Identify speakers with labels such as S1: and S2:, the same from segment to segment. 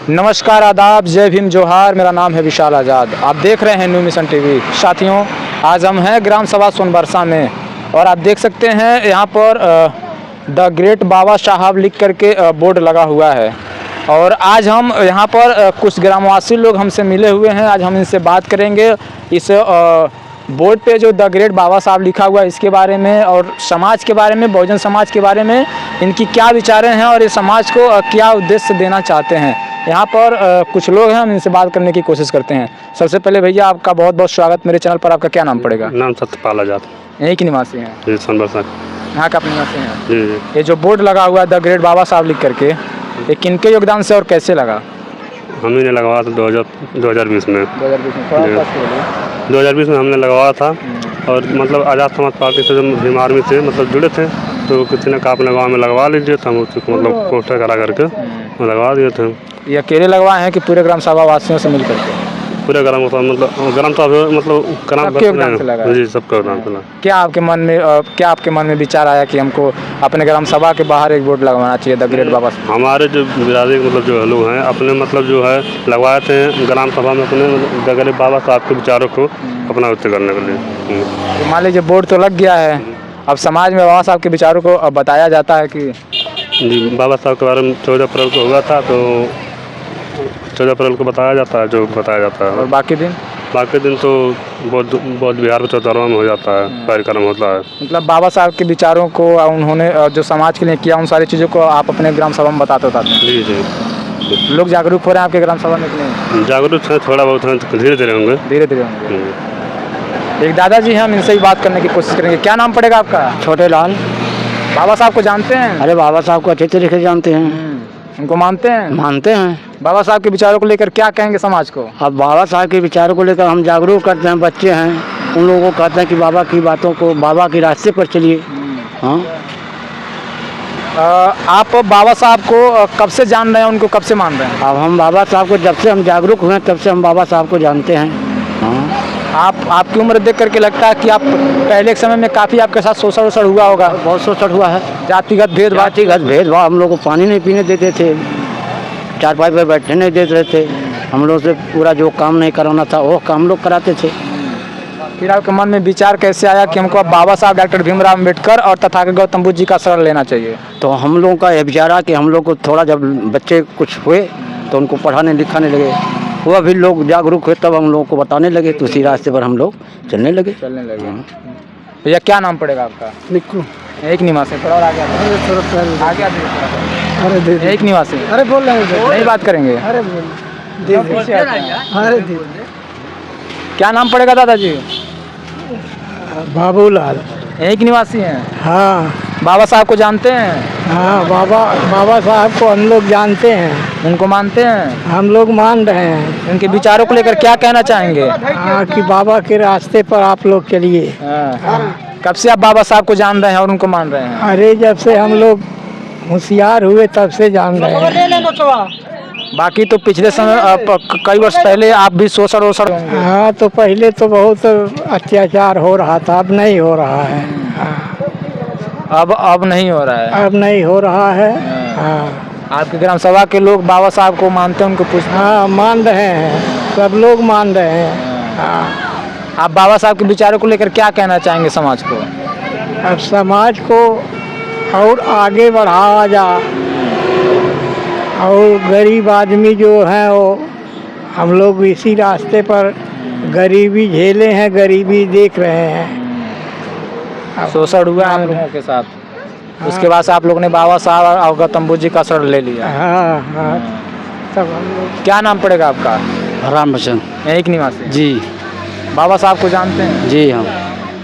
S1: नमस्कार, आदाब, जय भीम, जोहार। मेरा नाम है विशाल आज़ाद। आप देख रहे हैं न्यू मिशन टीवी। साथियों, आज हम हैं ग्राम सभा सोनबरसा में और आप देख सकते हैं यहाँ पर द ग्रेट बाबा साहब लिख करके बोर्ड लगा हुआ है। और आज हम यहाँ पर कुछ ग्रामवासी लोग हमसे मिले हुए हैं। आज हम इनसे बात करेंगे इस बोर्ड पे जो द ग्रेट बाबा साहब लिखा हुआ है इसके बारे में और समाज के बारे में, बहुजन समाज के बारे में इनकी क्या विचारें हैं और इस समाज को क्या उद्देश्य देना चाहते हैं। यहाँ पर कुछ लोग हैं, हम इनसे बात करने की कोशिश करते हैं। सबसे पहले भैया आपका बहुत बहुत स्वागत मेरे चैनल पर। आपका क्या नाम पड़ेगा?
S2: नाम सत्यपाल आजाद।
S1: यहीं के निवासी हैं?
S2: जी, सोनबरसा।
S1: यहाँ का आप निवासी हैं?
S2: जी।
S1: ये जो बोर्ड लगा हुआ है द ग्रेट बाबा साहब लिख करके, ये किनके योगदान से और कैसे लगा?
S2: हम ही ने लगवाया था 2020 में।
S1: 2020 में
S2: हमने लगवाया था। और मतलब आज़ाद समाज पार्टी से जब भीम आर्मी से मतलब जुड़े थे तो किसी ने कहा अपने गाँव में लगवा लीजिए, तो हम उसको मतलब पोस्टर करा करके लगवा दिए थे।
S1: ये अकेले लगवाए हैं कि पूरे ग्राम सभा वासियों से मिल करके?
S2: पूरे ग्राम सभा मतलब ग्राम सभा मतलब
S1: सबके योगदान से लगा?
S2: जी, सबका योगदान से लगा।
S1: क्या आपके मन में विचार आया कि हमको अपने ग्राम सभा के बाहर एक बोर्ड लगवाना चाहिए द ग्रेट बाबा?
S2: हमारे जो बिरादरी मतलब जो लोग हैं अपने मतलब जो है लगवाए थे ग्राम सभा में अपने द ग्रेट बाबा साहब के विचारों को अपना व्यक्त करने के लिए।
S1: तो मान लीजिए बोर्ड तो लग गया है, अब समाज में बाबा साहब के विचारों को बताया जाता है कि?
S2: जी, बाबा साहब के बारे में 14 अप्रैल को हुआ था, तो 14 अप्रैल को बताया जाता है, जो बताया जाता है।
S1: और बाकी दिन
S2: तो बहुत बिहार में चौतरवा में हो जाता है, कार्यक्रम होता है।
S1: मतलब बाबा साहब के विचारों को उन्होंने जो समाज के लिए किया उन सारी चीज़ों को आप अपने ग्राम सभा में बताते हैं?
S2: जी जी।
S1: लोग जागरूक हो रहे हैं आपके ग्राम सभा में कि नहीं?
S2: जागरूक हैं, थोड़ा बहुत हैं, धीरे धीरे होंगे।
S1: धीरे धीरे होंगे। एक दादाजी हैं, हम इनसे ही बात करने की कोशिश करेंगे। क्या नाम पड़ेगा आपका?
S3: छोटे लाल।
S1: बाबा साहब को जानते हैं?
S3: अरे बाबा साहब को अच्छे तरीके से जानते हैं।
S1: उनको मानते हैं?
S3: मानते हैं।
S1: बाबा साहब के विचारों को लेकर क्या कहेंगे समाज को?
S3: अब बाबा साहब के विचारों को लेकर हम जागरूक करते हैं, बच्चे हैं उन लोगों को कहते हैं कि बाबा की बातों को, बाबा के रास्ते पर चलिए। हाँ।
S1: आप बाबा साहब को कब से जान रहे हैं, उनको कब से मान रहे हैं?
S3: अब हम बाबा साहब को जब से हम जागरूक हुए तब से हम बाबा साहब को जानते हैं। हाँ।
S1: आपकी उम्र देख करके लगता है कि आप पहले के समय में काफ़ी आपके साथ शोषण हुआ होगा?
S3: बहुत शोषण हुआ है।
S1: जातिगत भेदभाव,
S3: हम लोग को पानी नहीं पीने देते थे, चारपाई पर बैठने नहीं देते थे, हम लोग से पूरा जो काम नहीं कराना था वो काम लोग कराते थे।
S1: फिर आपके मन में विचार कैसे आया कि हमको अब बाबा साहब डॉक्टर भीमराव अम्बेडकर और तथागत गौतम बुद्ध जी का शरण लेना चाहिए?
S3: तो हम लोगों का यह विचार कि हम लोग को थोड़ा जब बच्चे कुछ हुए तो उनको पढ़ाने लिखाने लगे, वह भी लोग जागरूक हुए, तब हम लोगों को बताने लगे, तो उसी रास्ते पर हम लोग चलने लगे।
S1: भैया क्या नाम पड़ेगा आपका?
S3: निक्कू।
S1: एक निवासी, थोड़ा और आगे एक निवासी।
S3: अरे बोल रहे हैं,
S1: नहीं बात करेंगे?
S3: अरे
S1: क्या नाम पड़ेगा दादाजी?
S3: बाबूलाल।
S1: एक निवासी हैं?
S3: हाँ।
S1: बाबा साहब को जानते हैं?
S3: हाँ, बाबा साहब को हम लोग जानते हैं।
S1: उनको मानते हैं?
S3: हम लोग मान रहे हैं।
S1: उनके विचारों को लेकर क्या कहना चाहेंगे?
S3: हाँ, कि बाबा के रास्ते पर आप लोग चलिए।
S1: कब से आप बाबा साहब को जान रहे हैं और उनको मान रहे हैं?
S3: अरे जब से हम लोग होशियार हुए तब से जान रहे हैं।
S1: बाकी तो पिछले समय कई वर्ष पहले आप भी शोषण होंगे।
S3: हाँ, तो पहले तो बहुत अत्याचार हो रहा था, अब नहीं हो रहा है।
S1: अब नहीं हो रहा है?
S3: अब नहीं हो रहा है। हाँ।
S1: आपके ग्राम सभा के लोग बाबा साहब को मानते हैं, उनको पूछते हैं?
S3: हाँ, मान रहे हैं, सब लोग मान रहे हैं। हाँ।
S1: आप बाबा साहब के विचारों को लेकर क्या कहना चाहेंगे समाज को?
S3: अब समाज को और आगे बढ़ाया जा, और गरीब आदमी जो हैं वो हम लोग इसी रास्ते पर गरीबी झेले हैं, गरीबी देख रहे हैं।
S1: शोषण हुआ है लोगों के साथ। हाँ। उसके बाद आप लोग ने बाबा साहब और गौतम बुद्ध जी का शरण ले लिया।
S3: हाँ हाँ। सब हम लोग।
S1: क्या नाम पड़ेगा आपका?
S3: राम बच्चन।
S1: एक निवासी?
S3: जी।
S1: बाबा साहब को जानते हैं?
S3: जी हाँ।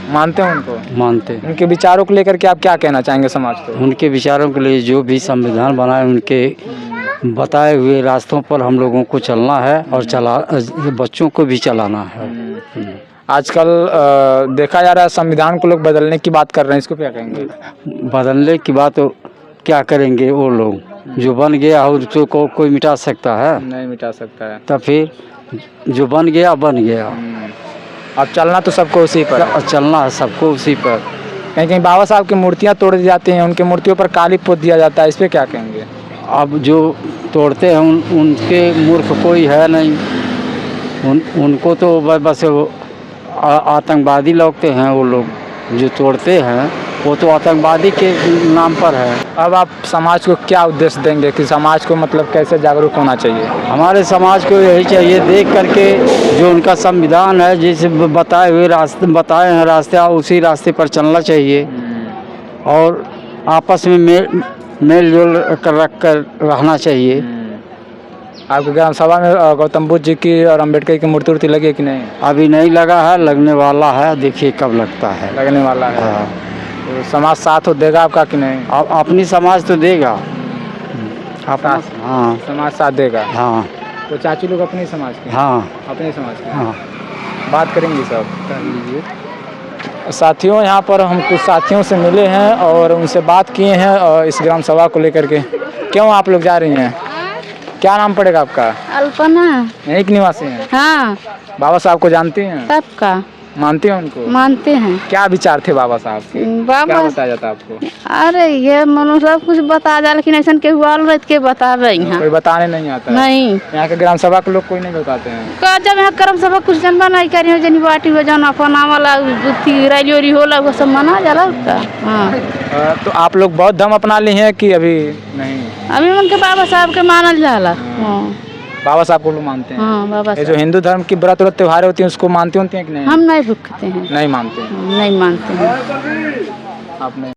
S1: मानते हैं उनको?
S3: मानते हैं।
S1: उनके विचारों को लेकर के आप क्या कहना चाहेंगे समाज को?
S3: उनके विचारों के लिए जो भी संविधान बनाए उनके बताए हुए रास्तों पर हम लोगों को चलना है और बच्चों को भी चलाना है।
S1: आजकल देखा जा रहा है संविधान को लोग बदलने की बात कर रहे हैं, इसको क्या कहेंगे?
S3: बदलने की बात तो क्या करेंगे वो लोग, जो बन गया हो उसको कोई मिटा सकता है?
S1: नहीं मिटा सकता है।
S3: तब फिर जो बन गया बन गया।
S1: अब चलना तो सबको उसी पर,
S3: चलना है सबको उसी पर।
S1: कहीं कहीं बाबा साहब की मूर्तियाँ तोड़ दी जाती हैं, उनकी मूर्तियों पर काली पोत दिया जाता है, इस पर क्या कहेंगे?
S3: अब जो तोड़ते हैं उनके मूर्ख कोई है नहीं। उनको तो बस आतंकवादी लगते हैं। वो लोग जो तोड़ते हैं वो तो आतंकवादी के नाम पर है।
S1: अब आप समाज को क्या उद्देश्य देंगे कि समाज को मतलब कैसे जागरूक होना चाहिए?
S3: हमारे समाज को यही चाहिए, देख करके जो उनका संविधान है, जिस बताए हुए रास्ते बताए हैं रास्ते, उसी रास्ते पर चलना चाहिए और आपस में मेल जोल कर रख कर रहना चाहिए।
S1: आपके ग्राम सभा में गौतम बुद्ध जी की और अम्बेडकर की मूर्ति उर्ति लगी है कि नहीं?
S3: अभी नहीं लगा है, लगने वाला है, देखिए कब लगता है।
S1: लगने वाला है।
S3: हाँ।
S1: तो समाज साथ हो देगा आपका कि नहीं?
S3: अपनी समाज तो देगा। अपना हाँ
S1: समाज साथ देगा।
S3: हाँ
S1: तो चाची लोग अपने समाज के?
S3: हाँ
S1: अपने समाज के।
S3: हाँ
S1: बात करेंगे सब। साथियों, यहाँ पर हम कुछ साथियों से मिले हैं और उनसे बात किए हैं और इस ग्राम सभा को लेकर के। क्यों आप लोग जा रही हैं? क्या नाम पड़ेगा आपका?
S4: अल्पना।
S1: यहीं के निवासी हैं?
S4: हाँ।
S1: बाबा साहब को जानती हैं?
S4: सबका
S1: मानती हैं उनको?
S4: मानते हैं।
S1: क्या विचार थे बाबा साहब के? क्या
S4: बाबा
S1: बताया जाता आपको?
S4: अरे ये मनो सब कुछ बता जा, लेकिन ऐसा के हुआ रहत के बता रही हैं।
S1: कोई बताने नहीं आता है?
S4: नहीं।
S1: यहाँ के ग्राम सभा के लोग कोई नहीं बताते हैं?
S4: का जब यहाँ कर्म सभा कुछ जनबा नहीं करी हो, जनी बाटी हो जाना अपना वाला रैली वैली होला वो सब मना जाला का। हाँ।
S1: तो आप लोग बौद्ध धर्म अपना ली हैं कि अभी नहीं?
S4: अभी उनके बाबा साहब के मानल जाला। हाँ।
S1: बाबा साहब को लोग मानते हैं?
S4: हाँ बाबा
S1: ये जो
S4: साहब।
S1: हिंदू धर्म की व्रत और त्योहार होती हैं उसको मानते होती हैं कि नहीं?
S4: हम नहीं भुगते हैं।
S1: नहीं मानते हैं।
S4: नहीं मानते हैं।
S1: आपने